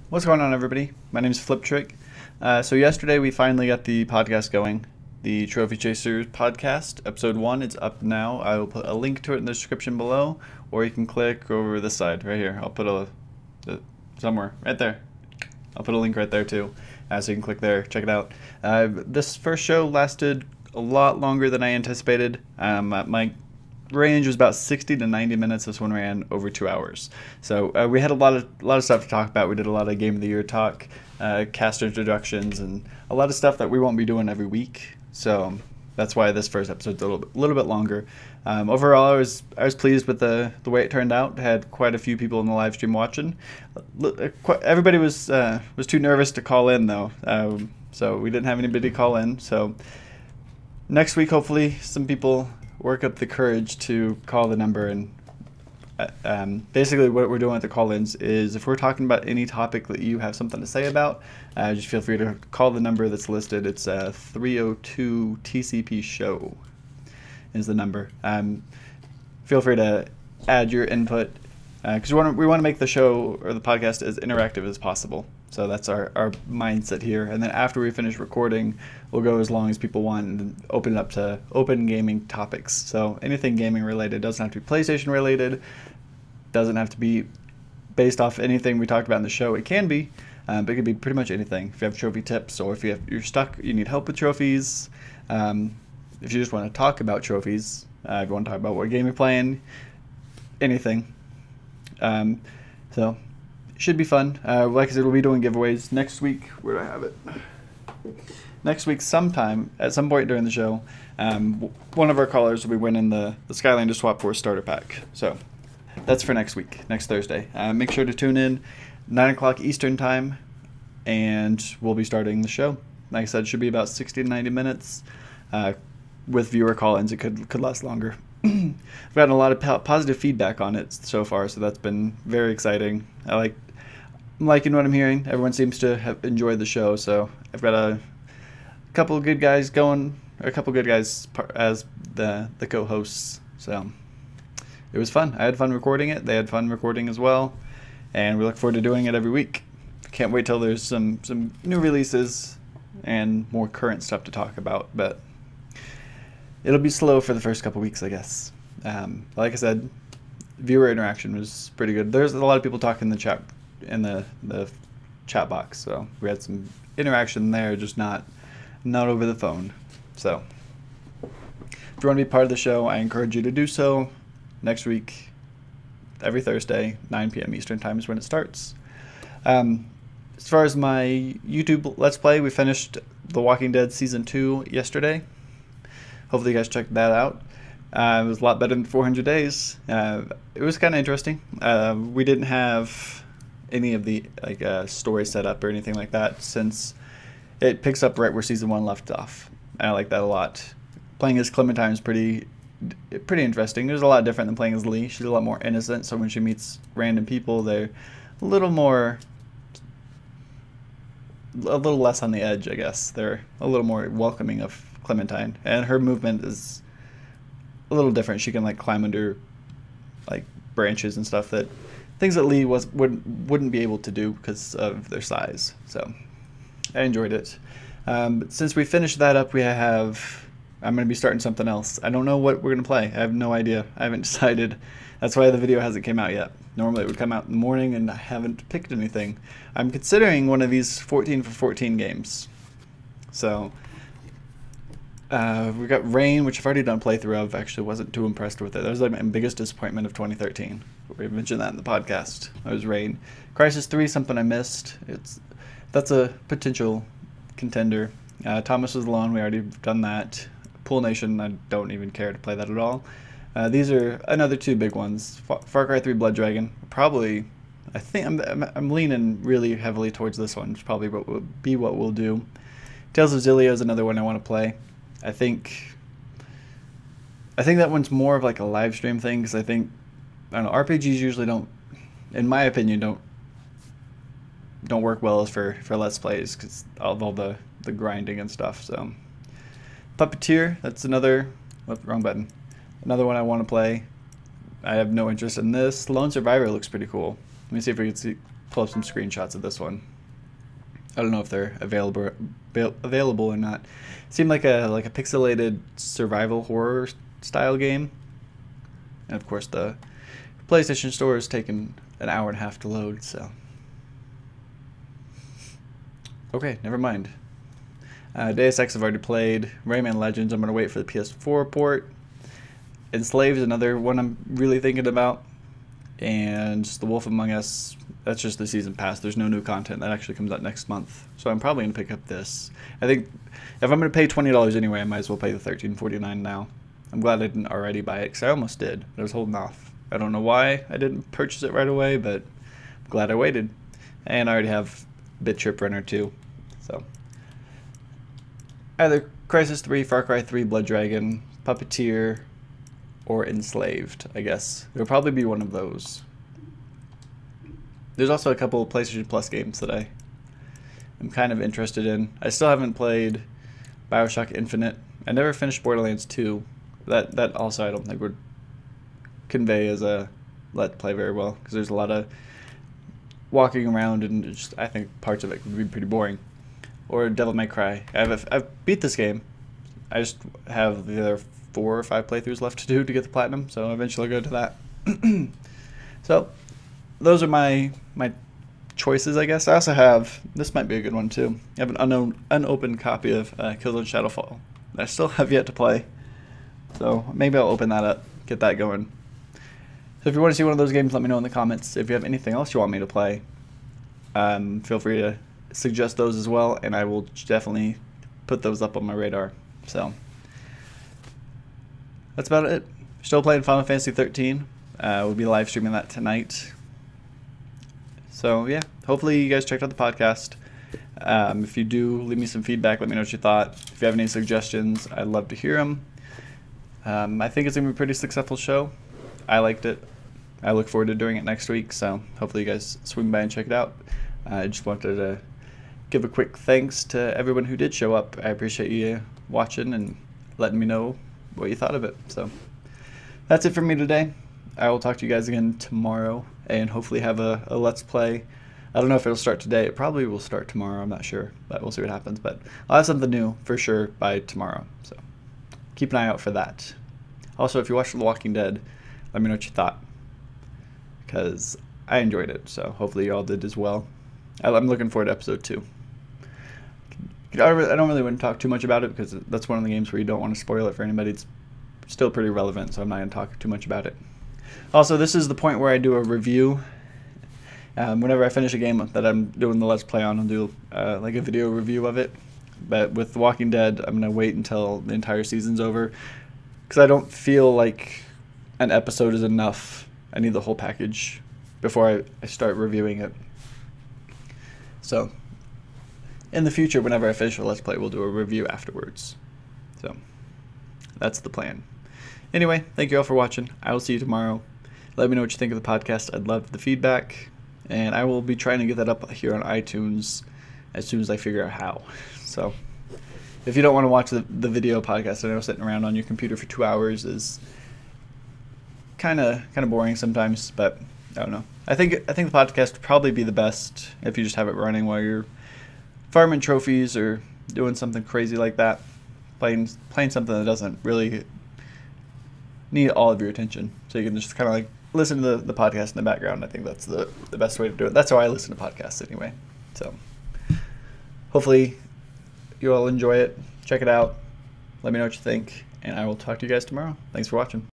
What's going on, everybody? My name is Fliptriq. So yesterday we finally got the podcast going, the Trophy Chasers podcast, episode 1. It's up now. I will put a link to it in the description below, or you can click over this side right here. I'll put somewhere right there. I'll put a link right there too, so you can click there, check it out. This first show lasted a lot longer than I anticipated. My range was about 60 to 90 minutes. This one ran over 2 hours. So we had a lot of stuff to talk about. We did a lot of Game of the Year talk, cast introductions, and a lot of stuff that we won't be doing every week. So that's why this first episode's a little bit longer. Overall, I was pleased with the way it turned out. Had quite a few people in the live stream watching. Everybody was too nervous to call in though, so we didn't have anybody call in. So next week, hopefully, some people work up the courage to call the number. And basically what we're doing with the call-ins is if we're talking about any topic that you have something to say about, just feel free to call the number that's listed. It's 302 TCP show is the number. Feel free to add your input because we want to make the show or the podcast as interactive as possible. So that's our mindset here. And then after we finish recording, we'll go as long as people want and open it up to open gaming topics. So anything gaming related. Doesn't have to be PlayStation related. Doesn't have to be based off anything we talked about in the show. It can be, but it could be pretty much anything. If you have trophy tips, or if you're stuck, you need help with trophies. If you just want to talk about trophies, if you want to talk about what game you're playing, anything. So should be fun. Like I said, we'll be doing giveaways next week. Where do I have it? Next week, at some point during the show, one of our callers will be winning the Skylander Swap Force starter pack. So that's for next week, next Thursday. Make sure to tune in 9 o'clock Eastern time, and we'll be starting the show. Like I said, it should be about 60 to 90 minutes. With viewer call-ins, it could last longer. I've gotten a lot of positive feedback on it so far, so that's been very exciting. I'm liking what I'm hearing. Everyone seems to have enjoyed the show, so I've got a couple of good guys going, or a couple of good guys as the co-hosts. So it was fun. I had fun recording it. They had fun recording as well, and we look forward to doing it every week. Can't wait till there's some new releases and more current stuff to talk about, but it'll be slow for the first couple weeks, I guess. Like I said, viewer interaction was pretty good. There's a lot of people talking in the chat box, so we had some interaction there, just not over the phone. So if you want to be part of the show, I encourage you to do so. Next week, every Thursday, 9 p.m. Eastern time is when it starts. As far as my YouTube Let's Play, we finished The Walking Dead Season 2 yesterday. Hopefully you guys checked that out. It was a lot better than 400 days. It was kind of interesting. We didn't have any of the story set up or anything like that, since it picks up right where Season 1 left off. I like that a lot. Playing as Clementine is pretty interesting. It was a lot different than playing as Lee. She's a lot more innocent, so when she meets random people, they're a little less on the edge, I guess. They're a little more welcoming of Clementine, and her movement is a little different. She can climb under branches and stuff, that things that Lee wouldn't be able to do because of their size. So I enjoyed it. But since we finished that up, I'm going to be starting something else. I don't know what we're going to play. I have no idea. I haven't decided. That's why the video hasn't come out yet. Normally it would come out in the morning, and I haven't picked anything. I'm considering one of these 14 for 14 games. So we got Rain, which I've already done a playthrough of. Actually wasn't too impressed with it. That was my biggest disappointment of 2013. We mentioned that in the podcast. That was Rain. Crisis 3, something I missed. That's a potential contender. Thomas Was Alone, we already done that. Pool Nation, I don't even care to play that at all. These are another two big ones. Far Cry 3 Blood Dragon. Probably, I think I'm leaning really heavily towards this one. It's probably what we'll do. Tales of Xillia is another one I want to play. I think that one's more of a live stream thing, because I don't know, RPGs usually don't, in my opinion, don't work well for Let's Plays because of all the grinding and stuff. So Puppeteer, that's another, wrong button. Another one I want to play. I have no interest in this. Lone Survivor looks pretty cool. Let me see if we can pull up some screenshots of this one. I don't know if they're available or not. It seemed like a pixelated survival horror style game. And of course the PlayStation Store has taken an hour and a half to load, so. Okay, never mind. Deus Ex I've already played. Rayman Legends, I'm going to wait for the PS4 port. Enslaved is another one I'm really thinking about. And The Wolf Among Us, that's just the season pass. There's no new content. That actually comes out next month. So I'm probably going to pick up this. I think if I'm going to pay $20 anyway, I might as well pay the $13.49 now. I'm glad I didn't already buy it, because I almost did. But I was holding off. I don't know why I didn't purchase it right away, but I'm glad I waited. And I already have Bit Trip Runner 2. So either Crysis 3, Far Cry 3, Blood Dragon, Puppeteer, or Enslaved, I guess. It'll probably be one of those. There's also a couple of PlayStation Plus games that I am kind of interested in. I still haven't played BioShock Infinite. I never finished Borderlands 2. That also I don't think would convey as a Let's Play very well, because there's a lot of walking around and just, I think parts of it would be pretty boring. Or Devil May Cry. I've beat this game. I just have the other 4 or 5 playthroughs left to do to get the platinum, so eventually I'll go to that. So those are my choices, I guess. I also have, this might be a good one too. I have an unopened copy of Killzone Shadowfall that I still have yet to play. So maybe I'll open that up, get that going. So if you want to see one of those games, let me know in the comments. If you have anything else you want me to play, feel free to suggest those as well, and I will definitely put those up on my radar. So that's about it. Still playing Final Fantasy 13. We'll be live streaming that tonight. So yeah, hopefully you guys checked out the podcast. If you do, leave me some feedback. Let me know what you thought. If you have any suggestions, I'd love to hear them. I think it's going to be a pretty successful show. I liked it. I look forward to doing it next week, so hopefully you guys swing by and check it out. I just wanted to give a quick thanks to everyone who did show up. I appreciate you watching and letting me know what you thought of it. So that's it for me today. I will talk to you guys again tomorrow and hopefully have a Let's Play. I don't know if it'll start today. It probably will start tomorrow. I'm not sure, but we'll see what happens. But I'll have something new for sure by tomorrow. So keep an eye out for that. Also, if you watched The Walking Dead, let me know what you thought, because I enjoyed it. So hopefully you all did as well. I'm looking forward to episode 2. I don't really want to talk too much about it, because that's one of the games where you don't want to spoil it for anybody. It's still pretty relevant, so I'm not going to talk too much about it. Also, this is the point where I do a review. Whenever I finish a game that I'm doing the Let's Play on, I'll do like a video review of it. But with The Walking Dead, I'm going to wait until the entire season's over, because I don't feel like an episode is enough. I need the whole package before I start reviewing it. So in the future, whenever I finish a Let's Play, we'll do a review afterwards. So that's the plan. Anyway, thank you all for watching. I will see you tomorrow. Let me know what you think of the podcast. I'd love the feedback. And I will be trying to get that up here on iTunes as soon as I figure out how. So if you don't want to watch the video podcast, I know sitting around on your computer for 2 hours is kind of boring sometimes, but I don't know. I think the podcast would probably be the best if you just have it running while you're farming trophies or doing something crazy like that, playing something that doesn't really need all of your attention. So you can just kind of like listen to the podcast in the background. I think that's the best way to do it. That's how I listen to podcasts anyway. So hopefully you all enjoy it. Check it out. Let me know what you think, and I will talk to you guys tomorrow. Thanks for watching.